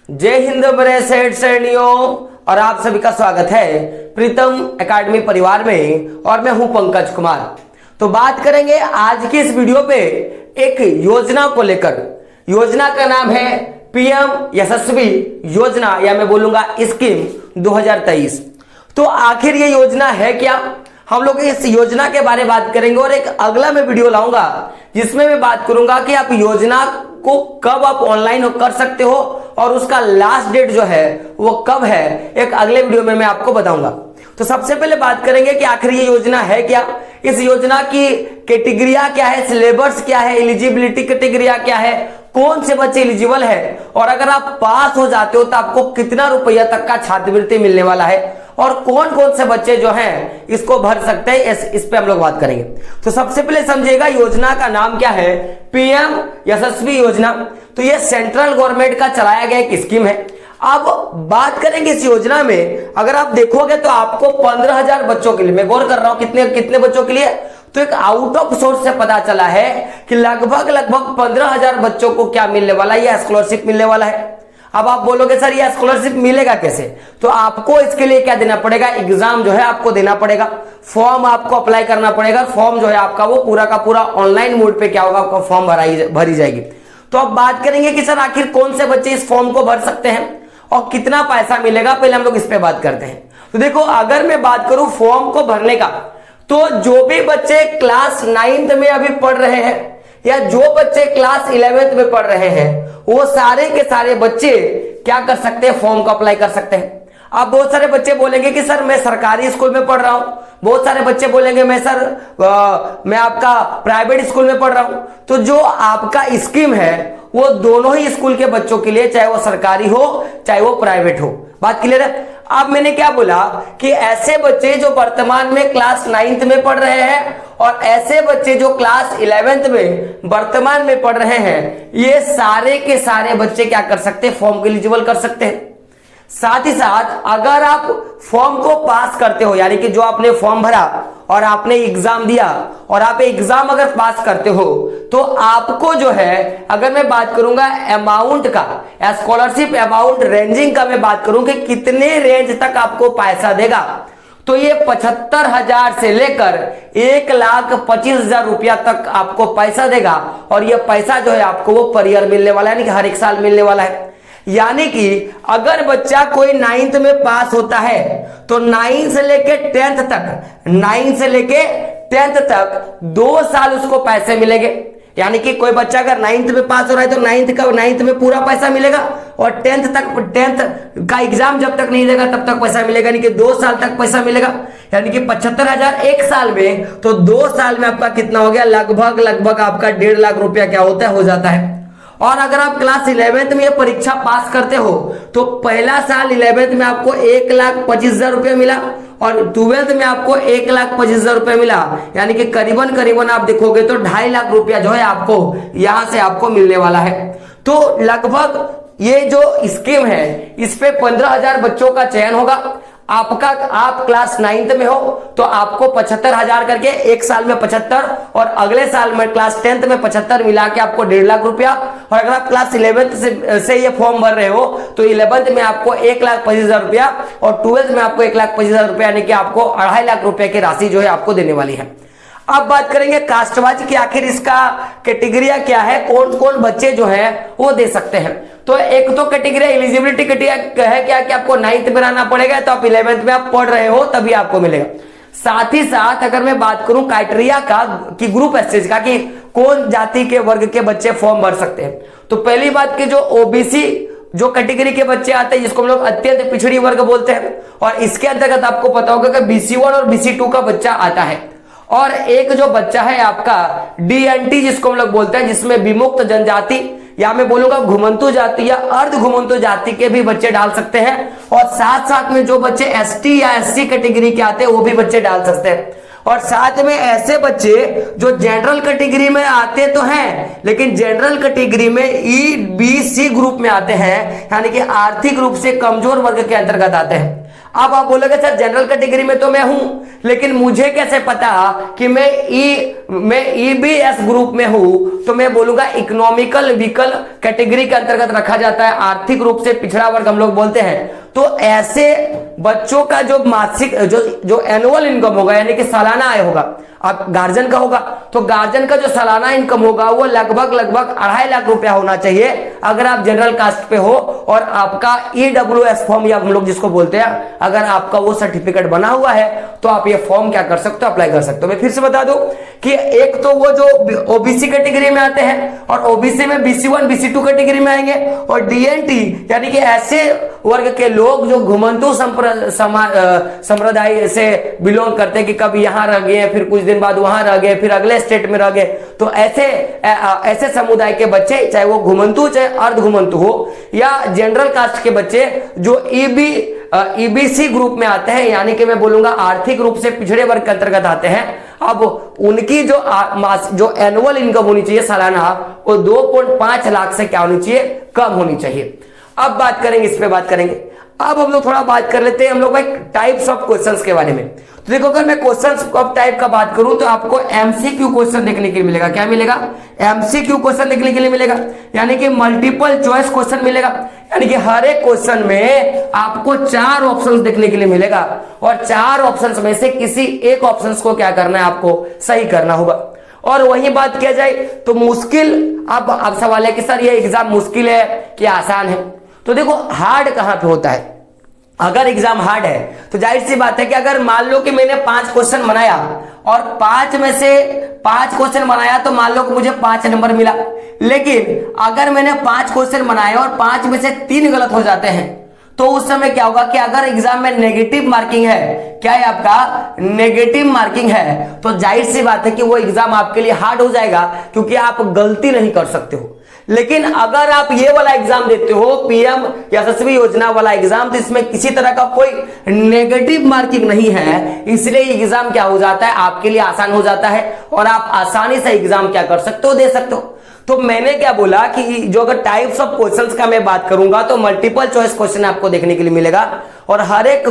जय हिंद मेरे सेठ सैनियों, और आप सभी का स्वागत है प्रीतम एकेडमी परिवार में। और मैं हूं पंकज कुमार। तो बात करेंगे आज की इस वीडियो पे एक योजना को लेकर। योजना का नाम है पीएम यशस्वी योजना, या मैं बोलूंगा स्कीम 2023। तो आखिर ये योजना है क्या, हम लोग इस योजना के बारे में बात करेंगे। और एक अगला मैं वीडियो लाऊंगा जिसमें मैं बात करूंगा कि आप योजना को कब आप ऑनलाइन कर सकते हो और उसका लास्ट डेट जो है वो कब है, एक अगले वीडियो में मैं आपको बताऊंगा। तो सबसे पहले बात करेंगे कि आखिर ये योजना है क्या, इस योजना की कैटेगरिया क्या है, सिलेबस क्या है, एलिजिबिलिटी कैटेगरिया क्या है, कौन से बच्चे एलिजिबल है, और अगर आप पास हो जाते हो तो आपको कितना रुपया तक का छात्रवृत्ति मिलने वाला है, और कौन कौन से बच्चे जो हैं इसको भर सकते हैं, इस पे हम लोग बात करेंगे। तो सबसे पहले समझिएगा योजना का नाम क्या है, पीएम यशस्वी योजना। तो ये सेंट्रल गवर्नमेंट का चलाया गया एक स्कीम है। अब बात करेंगे इस योजना में, अगर आप देखोगे तो आपको 15,000 बच्चों के लिए, मैं गौर कर रहा हूं कितने बच्चों के लिए, तो एक आउट ऑफ सोर्स से पता चला है कि लगभग 15,000 बच्चों को क्या मिलने वाला है, यह स्कॉलरशिप मिलने वाला है। अब आप बोलोगे सर ये स्कॉलरशिप मिलेगा कैसे, तो आपको इसके लिए क्या देना पड़ेगा, एग्जाम जो है आपको देना पड़ेगा, फॉर्म आपको अप्लाई करना पड़ेगा। फॉर्म जो है आपका वो पूरा का पूरा ऑनलाइन मोड पे क्या होगा, आपका फॉर्म भरी जाएगी। तो अब बात करेंगे कि सर आखिर कौन से बच्चे इस फॉर्म को भर सकते हैं और कितना पैसा मिलेगा, पहले हम लोग इस पे बात करते हैं। तो देखो, अगर मैं बात करूं फॉर्म को भरने का, तो जो भी बच्चे क्लास 9th में अभी पढ़ रहे हैं या जो बच्चे क्लास 11th में पढ़ रहे हैं, वो सारे के सारे बच्चे क्या कर सकते हैं, फॉर्म को अप्लाई कर सकते हैं। अब बहुत सारे बच्चे बोलेंगे कि सर मैं सरकारी स्कूल में पढ़ रहा हूं, बहुत सारे बच्चे बोलेंगे मैं मैं आपका प्राइवेट स्कूल में पढ़ रहा हूं। तो जो आपका स्कीम है वो दोनों ही स्कूल के बच्चों के लिए, चाहे वो सरकारी हो चाहे वो प्राइवेट हो। बात क्लियर है। अब मैंने क्या बोला कि ऐसे बच्चे जो वर्तमान में क्लास 9th में पढ़ रहे हैं और ऐसे बच्चे जो क्लास 11th में वर्तमान में पढ़ रहे हैं, ये सारे के सारे बच्चे क्या कर सकते हैं, फॉर्म को एलिजिबल कर सकते हैं। साथ ही साथ अगर आप फॉर्म को पास करते हो, यानी कि जो आपने फॉर्म भरा और आपने एग्जाम दिया और आप एग्जाम अगर पास करते हो, तो आपको जो है, अगर मैं बात करूंगा अमाउंट का, स्कॉलरशिप अमाउंट रेंजिंग का मैं बात करूं कि कितने रेंज तक आपको पैसा देगा, तो ये 75,000 से लेकर 1,25,000 रुपया तक आपको पैसा देगा। और ये पैसा जो है आपको वो पर ईयर मिलने वाला है, यानी कि हर एक साल मिलने वाला है। यानी कि अगर बच्चा कोई 9th में पास होता है तो 9 से लेके 10th तक, 9 से लेके 10th तक 2 साल उसको पैसे मिलेंगे। यानी कि कोई बच्चा अगर 9th में पास हो रहा है तो 9th में पूरा पैसा मिलेगा, और 10th का एग्जाम जब तक नहीं देगा तब तक पैसा मिलेगा, यानी कि 2 साल तक पैसा मिलेगा। यानी कि 75,000 एक साल में, तो 2 साल में आपका कितना हो गया, लगभग आपका 1.5 लाख रुपया क्या होता है, हो जाता है। और अगर आप क्लास 11th में ये परीक्षा पास करते हो तो पहला साल 11th में आपको 1,25,000 रुपया मिला और 12th में आपको 1,25,000 रुपया मिला। यानी कि करीबन आप देखोगे तो 2.5 लाख रुपया जो है आपको यहां से आपको मिलने वाला है। तो लगभग ये जो स्कीम है इस पे 15,000 बच्चों का चयन होगा। आप क्लास 9th में हो तो आपको 75,000 करके एक साल में 75, और अगले साल में क्लास 10th में 75 मिला के आपको 1.5 लाख रुपया। और अगर आप क्लास 11th से ये फॉर्म भर रहे हो तो 11th में आपको 1,25,000 रुपया और 12th में आपको 1,25,000 रुपया, यानी कि आपको 2.5 लाख रुपए की राशि जो है आपको देने वाली है। अब बात करेंगे कास्टवाइज की, आखिर इसका कैटेगरिया क्या है, कौन कौन बच्चे जो है वो दे सकते हैं। तो एक तो कैटेगरी एलिजिबिलिटी कैटेगरी है क्या कि आपको 9th में रहना पड़ेगा, तो आप 11th में आप पढ़ रहे हो तभी आपको मिलेगा। साथ ही साथ अगर मैं बात करूं क्राइटेरिया का कि ग्रुप एसएस का, कि कौन जाति के वर्ग के बच्चे फॉर्म भर सकते हैं, तो पहली बात कि जो ओबीसी जो कैटेगरी के बच्चे आते हैं, जिसको हम लोग अत्यंत पिछड़ी वर्ग बोलते हैं, और इसके अंतर्गत आपको पता होगा कि BC1 और BC2 का बच्चा आता है। और एक जो बच्चा है आपका DNT जिसको हम लोग बोलते हैं, जिसमें विमुक्त जनजाति या मैं बोलूंगा घुमंतु जाति या अर्ध घुमंतु जाति के भी बच्चे डाल सकते हैं। और साथ साथ में जो बच्चे ST या SC कैटेगरी के आते हैं वो भी बच्चे डाल सकते हैं। और साथ में ऐसे बच्चे जो जनरल कैटेगरी में आते तो हैं, लेकिन जनरल कैटेगरी में EBC ग्रुप में आते हैं, यानी कि आर्थिक रूप से कमजोर वर्ग के अंतर्गत आते हैं। अब आप बोलोगे सर जनरल कैटेगरी में तो मैं हूं, लेकिन मुझे कैसे पता कि मैं EBS ग्रुप में हूं? तो मैं बोलूंगा इकोनॉमिकल वीकल कैटेगरी के अंतर्गत रखा जाता है, आर्थिक रूप से पिछड़ा वर्ग हम लोग बोलते हैं। तो ऐसे बच्चों का जो मासिक जो एनुअल इनकम होगा, यानी कि सालाना आय होगा, अब गार्जियन का होगा, तो गार्जियन का जो सालाना इनकम होगा वो लगभग 2.5 लाख रुपया होना चाहिए अगर आप जनरल कास्ट पे हो और आपका EWS फॉर्म, या हम लोग जिसको बोलते हैं, अगर आपका वो सर्टिफिकेट बना हुआ है तो आप ये फॉर्म क्या कर सकते हो, अप्लाई कर सकते हो। मैं फिर से बता दूं कि एक तो वो जो OBC कैटेगरी में आते हैं, और OBC में BC1 BC2 कैटेगरी में आएंगे, और DNT यानी कि ऐसे वर्ग के लोग जो घुमंतु संप्रदाय से बिलोंग करते हैं कि कभी यहां रह गए, फिर कुछ दिन बाद वहां रह गए, फिर अगले स्टेट में रह गए। तो ऐसे समुदाय के बच्चे, चाहे वो घुमंतु चाहे अर्ध घुमंतु हो, या जनरल कास्ट के बच्चे जो EBC ग्रुप में आते हैं, यानी कि मैं बोलूंगा आर्थिक रूप से पिछड़े वर्ग के अंतर्गत आते हैं, अब उनकी जो एनुअल इनकम होनी चाहिए सालाना, वो 2.5 लाख से क्या होनी चाहिए, कम होनी चाहिए। अब बात करेंगे, इस पे बात करेंगे। अब हम लोग थोड़ा बात कर लेते हैं हम लोग भाई टाइप्स ऑफ क्वेश्चंस के बारे में। तो देखो, अगर मैं क्वेश्चंस ऑफ टाइप का बात करूं तो आपको MCQ क्वेश्चन देखने के लिए मिलेगा। क्या मिलेगा? MCQ क्वेश्चन देखने के लिए मिलेगा, यानी कि मल्टीपल चॉइस क्वेश्चन मिलेगा, यानी कि हर एक क्वेश्चन में आपको 4 ऑप्शंस देखने के लिए मिलेगा, और 4 ऑप्शंस में से किसी एक ऑप्शंस को क्या करना है, आपको सही करना होगा। और वही बात किया जाए तो मुश्किल, अब सवाल है कि सर ये एग्जाम मुश्किल है कि आसान है? तो देखो, हार्ड कहां पे होता है? अगर एग्जाम हार्ड है तो जाहिर सी बात है कि अगर मान लो कि मैंने 5 क्वेश्चन बनाया और 5 में से 5 क्वेश्चन बनाया, तो मान लो कि मुझे 5 नंबर मिला। लेकिन अगर मैंने 5 क्वेश्चन बनाए और 5 में से 3 गलत हो जाते हैं, तो उस समय क्या होगा कि अगर एग्जाम में नेगेटिव मार्किंग है, क्या है आपका नेगेटिव मार्किंग है, तो जाहिर सी बात है कि वो एग्जाम आपके लिए हार्ड हो जाएगा, क्योंकि आप गलती नहीं कर सकते हो। लेकिन अगर आप ये वाला एग्जाम देते हो, PM यशस्वी योजना वाला एग्जाम, तो इसमें किसी तरह का कोई नेगेटिव मार्किंग नहीं है, इसलिए एग्जाम क्या हो जाता है, आपके लिए आसान हो जाता है, और आप आसानी से एग्जाम क्या कर सकते हो, दे सकते हो। तो मैंने क्या बोला कि जो अगर टाइप्स ऑफ क्वेश्चंस का मैं बात करूंगा तो मल्टीपल चॉइस क्वेश्चन आपको देखने के लिए मिलेगा, और हर एक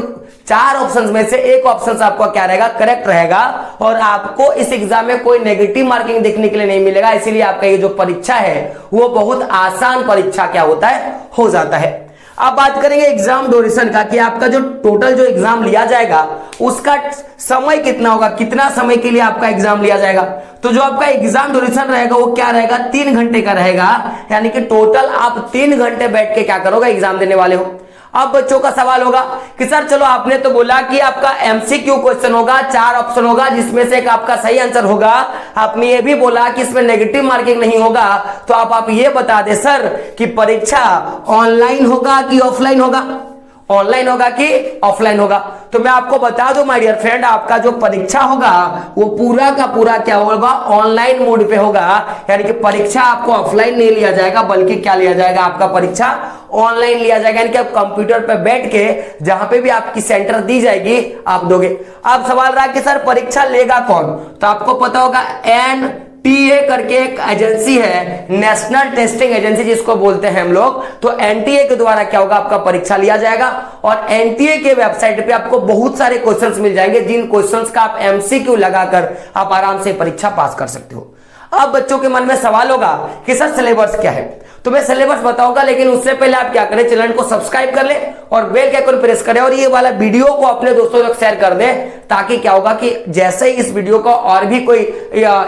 4 ऑप्शंस में से एक ऑप्शन आपका क्या रहेगा, करेक्ट रहेगा, और आपको इस एग्जाम में कोई नेगेटिव मार्किंग देखने के लिए नहीं मिलेगा। इसीलिए आपका ये जो परीक्षा है वो बहुत आसान परीक्षा क्या होता है, हो जाता है। अब बात करेंगे एग्जाम ड्यूरेशन का, कि आपका जो टोटल जो एग्जाम लिया जाएगा उसका समय कितना होगा, कितना समय के लिए आपका एग्जाम लिया जाएगा। तो जो आपका एग्जाम ड्यूरेशन रहेगा वो क्या रहेगा, 3 घंटे का रहेगा, यानी कि टोटल आप 3 घंटे बैठ के क्या करोगे, एग्जाम देने वाले हो। अब बच्चों का सवाल होगा कि सर चलो आपने तो बोला कि आपका MCQ क्वेश्चन होगा, 4 ऑप्शन होगा, जिसमें से एक आपका सही आंसर होगा। आपने ये भी बोला कि इसमें नेगेटिव मार्किंग नहीं होगा, तो आप ये बता दे सर कि परीक्षा ऑनलाइन होगा कि ऑफलाइन होगा, ऑनलाइन होगा कि ऑफलाइन होगा। तो मैं आपको बता दूं माय डियर फ्रेंड, आपका जो परीक्षा होगा वो पूरा का पूरा क्या होगा, ऑनलाइन मोड पे होगा, यानी कि परीक्षा आपको ऑफलाइन नहीं लिया जाएगा, बल्कि क्या लिया जाएगा, आपका परीक्षा ऑनलाइन लिया जाएगा, यानी कि आप कंप्यूटर पे बैठ के जहां पे भी आपकी सेंटर दी जाएगी आप दोगे। अब सवाल रहा कि सर परीक्षा लेगा कौन, तो आपको पता होगा NTA करके एक एजेंसी है, नेशनल टेस्टिंग एजेंसी जिसको बोलते हैं हम लोग। तो NTA के द्वारा क्या होगा, आपका परीक्षा लिया जाएगा, और NTA के वेबसाइट पे आपको बहुत सारे क्वेश्चंस मिल जाएंगे, जिन क्वेश्चंस का आप MCQ लगाकर आप आराम से परीक्षा पास कर सकते हो। अब बच्चों के मन में सवाल होगा कि सर सिलेबस क्या है, तो मैं सिलेबस बताऊंगा, लेकिन उससे पहले आप क्या करें, चैनल को सब्सक्राइब कर ले और बेल के आइकन प्रेस करें, और ये वाला वीडियो को अपने दोस्तों तक शेयर कर दें, ताकि क्या होगा कि जैसे ही इस वीडियो का और भी कोई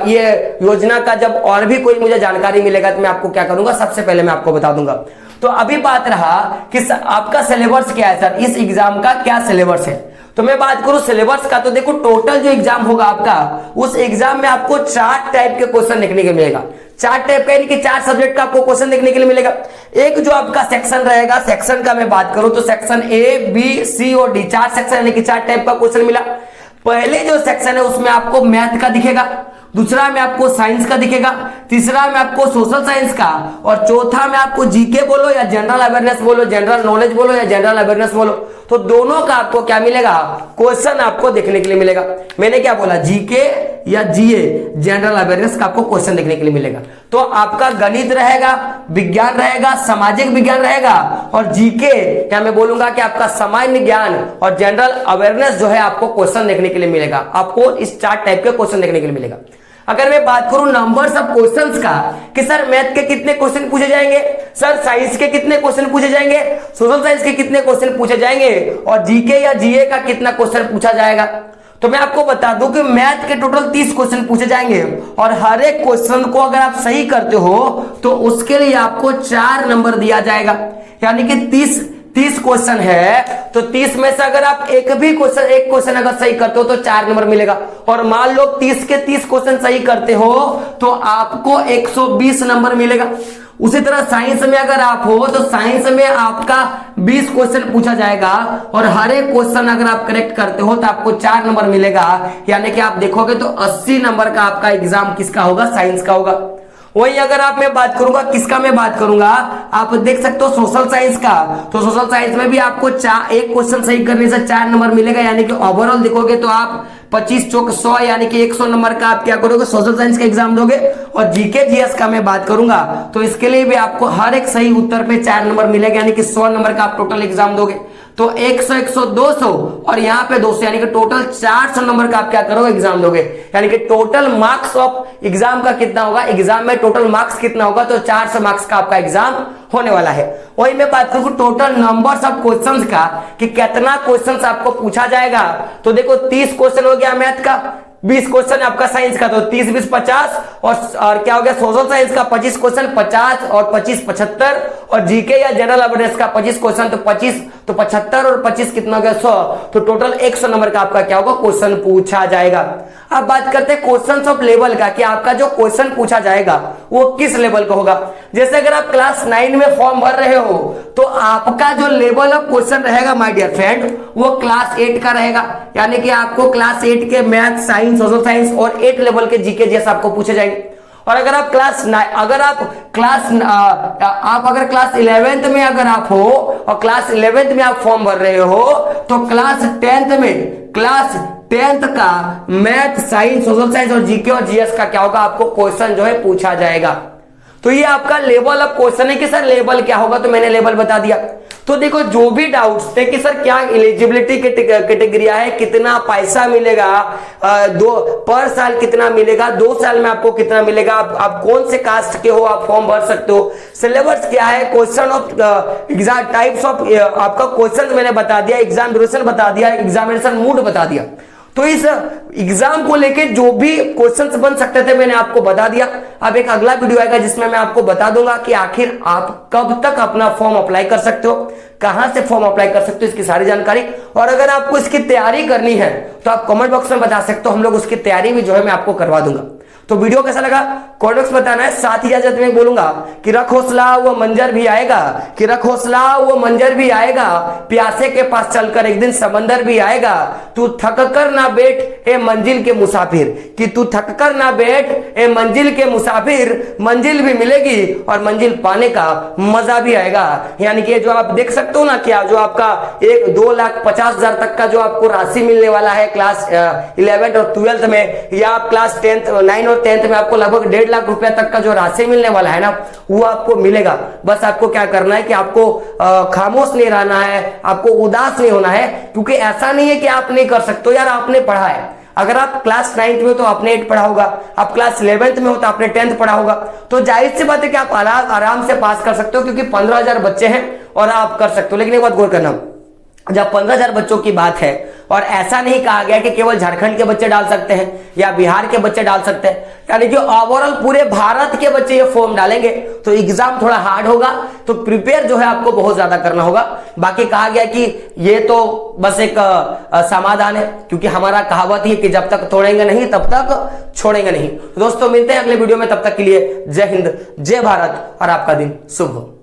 ये योजना का जब और भी कोई मुझे जानकारी मिलेगा तो मैं आपको क्या करूंगा, सबसे पहले मैं आपको बता दूंगा। तो अभी बात रहा कि आपका सिलेबस क्या है, सर इस एग्जाम का क्या सिलेबस है। तो मैं बात करूं सिलेबस का, तो देखो टोटल जो एग्जाम होगा आपका, उस एग्जाम में आपको 4 टाइप के क्वेश्चन देखने को मिलेगा। 4 टाइप का, यानी कि 4 सब्जेक्ट का आपको क्वेश्चन देखने के लिए मिलेगा। एक जो आपका सेक्शन रहेगा, सेक्शन का मैं बात करूं तो सेक्शन A, B, C और D, 4 सेक्शन, यानी कि 4 टाइप का क्वेश्चन मिला। पहले जो सेक्शन है उसमें आपको मैथ का दिखेगा, दूसरा में आपको साइंस का दिखेगा, तीसरा में आपको सोशल साइंस का, और चौथा में आपको जीके बोलो या जनरल अवेयरनेस बोलो, जनरल नॉलेज बोलो या जनरल अवेयरनेस बोलो, तो दोनों का आपको क्या मिलेगा, क्वेश्चन आपको देखने के लिए मिलेगा। मैंने क्या बोला, जीके या जीए जनरल अवेयरनेस का आपको क्वेश्चन देखने के लिए मिलेगा। तो आपका गणित रहेगा, विज्ञान रहेगा, सामाजिक विज्ञान रहेगा, और जीके या मैं बोलूंगा कि आपका सामान्य ज्ञान और जनरल अवेयरनेस जो है आपको क्वेश्चन देखने के लिए मिलेगा। आपको इस 4 टाइप के क्वेश्चन देखने के लिए मिलेगा। अगर मैं बात करूं नंबर्स ऑफ क्वेश्चंस का कि सर मैथ के कितने क्वेश्चन पूछे जाएंगे, सर साइंस के कितने क्वेश्चन पूछे जाएंगे, सोशल साइंस के कितने क्वेश्चन पूछे जाएंगे, और जीके या जीए का कितना क्वेश्चन पूछा जाएगा, तो मैं आपको बता दूं कि मैथ के टोटल 30 क्वेश्चन पूछे जाएंगे, और हर एक क्वेश्चन को अगर आप सही करते हो तो उसके लिए आपको 4 नंबर दिया जाएगा। यानी कि 30 क्वेश्चन है, तो 30 में से अगर आप एक क्वेश्चन अगर सही करते हो तो 4 नंबर मिलेगा। और मान लो 30 के 30 क्वेश्चन सही करते हो तो आपको 120 नंबर मिलेगा। उसी तरह साइंस में अगर आप हो तो साइंस में आपका 20 क्वेश्चन पूछा जाएगा, और हर एक क्वेश्चन अगर आप करेक्ट करते हो तो आपको 4 नंबर मिलेगा। यानी कि आप देखोगे तो 80 नंबर का आपका एग्जाम किसका होगा, साइंस का होगा। वही अगर आप मैं बात करूंगा किसका मैं बात करूंगा, आप देख सकते हो सोशल साइंस का, तो सोशल साइंस में भी आपको एक क्वेश्चन सही करने से 4 नंबर मिलेगा। यानी कि ओवरऑल देखोगे तो आप 25 चौक 100 यानी कि 100 नंबर का आप क्या करोगे, सोशल साइंस का एग्जाम दोगे। और जीके जीएस का मैं बात करूंगा तो इसके लिए भी आपको हर एक सही उत्तर पे 4 नंबर मिलेगा, यानी कि 100 नंबर का आप टोटल एग्जाम दोगे। तो 100 100 200 और यहाँ पे 200, यानी कि टोटल 400 नंबर का आप क्या करोगे, एग्जाम दोगे। यानी कि टोटल मार्क्स ऑफ एग्जाम का कितना होगा, एग्जाम में टोटल मार्क्स कितना होगा, तो 400 मार्क्स का आपका एग्जाम होने वाला है। वही मैं बात करूं टोटल नंबर्स ऑफ क्वेश्चंस का कि कितना क्वेश्चंस आपको पूछा जाएगा, तो देखो 30 क्वेश्चन हो गया मैथ का, 20 क्वेश्चन आपका साइंस का, तो 30 20 50, और क्या हो गया सोशल साइंस का 25 क्वेश्चन 50 और 25 75, और जीके या जनरल अवेयरनेस का 25 क्वेश्चन तो 25 तो 75 और 25 कितना हो गया 100, तो टोटल 100 नंबर का आपका क्या होगा, क्वेश्चन पूछा जाएगा। अब बात करते हैं क्वेश्चंस ऑफ लेवल का कि आपका जो क्वेश्चन पूछा जाएगा वो किस लेवल का होगा। जैसे अगर आप क्लास 9 में फॉर्म भर रहे हो तो आपका जो लेवल ऑफ क्वेश्चन रहेगा माय डियर फ्रेंड वो क्लास 8 का रहेगा। यानी कि आपको क्लास 8 के मैथ, साइंस, सोशल साइंस और 8 लेवल के जीके जैसे आपको पूछे जाएंगे। और अगर आप क्लास 11th में अगर आप हो और क्लास 11th में आप फॉर्म भर रहे हो तो क्लास 10th का मैथ, साइंस, सोशल साइंस और जीके और जीएस का क्या होगा, आपको क्वेश्चन जो है पूछा जाएगा। तो ये आपका लेवल ऑफ क्वेश्चन है कि सर लेवल क्या होगा, तो मैंने लेवल बता दिया। तो देखो जो भी डाउट्स थे कि सर क्या एलिजिबिलिटी कैटेगरिया है, कितना पैसा मिलेगा, पर साल कितना मिलेगा, 2 साल में आपको कितना मिलेगा, आप कौन से कास्ट के हो आप फॉर्म भर सकते हो, सिलेबस क्या है, question of exam types of आपका क्वेश्चन मैंने बता दिया, एग्जाम ड्यूरेशन बता दिया, एग्जामिनेशन मूड बता दिया। तो इस एग्जाम को लेके जो भी क्वेश्चंस बन सकते थे मैंने आपको बता दिया। अब एक अगला वीडियो आएगा जिसमें मैं आपको बता दूंगा कि आखिर आप कब तक अपना फॉर्म अप्लाई कर सकते हो, कहां से फॉर्म अप्लाई कर सकते हो, इसकी सारी जानकारी। और अगर आपको इसकी तैयारी करनी है तो आप कमेंट बॉक्स में बता सकते हो, हम लोग उसकी तैयारी भी जो है मैं आपको करवा दूंगा। तो वीडियो कैसा लगा कमेंट बॉक्स में बताना है। साथ ही इजाजत में बोलूंगा कि रख हौसला वो मंजर भी आएगा, कि रख हौसला वो मंजर भी आएगा, प्यासे के पास चलकर एक दिन समंदर भी आएगा, तू थक कर ना बैठ ए मंजिल के मुसाफिर, कि तू थक कर ना बैठ ए मंजिल के मुसाफिर, मंजिल भी मिलेगी और मंजिल पाने का मजा भी आएगा। यानी कि जो आप देख सकते हो ना, क्या जो आपका 2,50,000 तक का जो आपको राशि मिलने वाला है क्लास 11th और 12th में, या आप क्लास 9 और 10th में आपको लगभग 1.5 लाख रुपया तक का जो राशि मिलने वाला है ना, वो आपको मिलेगा। बस आपको क्या करना है कि आपको खामोश नहीं रहना है, आपको उदास नहीं होना है, क्योंकि ऐसा नहीं है कि आप नहीं कर सकते हो यार, आपने पढ़ा है। अगर आप क्लास 9th में हो तो आपने 8 पढ़ा होगा, आप क्लास 11th में हो तो आपने 10th पढ़ा होगा, तो जाहिर सी बात है कि आप आराम से पास कर सकते हो, क्योंकि 15,000 बच्चे हैं और आप कर सकते हो। लेकिन एक बात गौर करना, जब 15,000 बच्चों की बात है और ऐसा नहीं कहा गया कि केवल झारखंड के बच्चे डाल सकते हैं या बिहार के बच्चे डाल सकते हैं, यानी कि ओवरऑल पूरे भारत के बच्चे ये फॉर्म डालेंगे तो एग्जाम थोड़ा हार्ड होगा, तो प्रिपेयर जो है आपको बहुत ज्यादा करना होगा। बाकी कहा गया कि ये तो बस एक समाधान है, क्योंकि हमारा कहावत ही है कि जब तक तोड़ेंगे नहीं तब तक छोड़ेंगे नहीं। दोस्तों मिलते हैं अगले वीडियो में, तब तक के लिए जय हिंद, जय भारत और आपका दिन शुभ हो।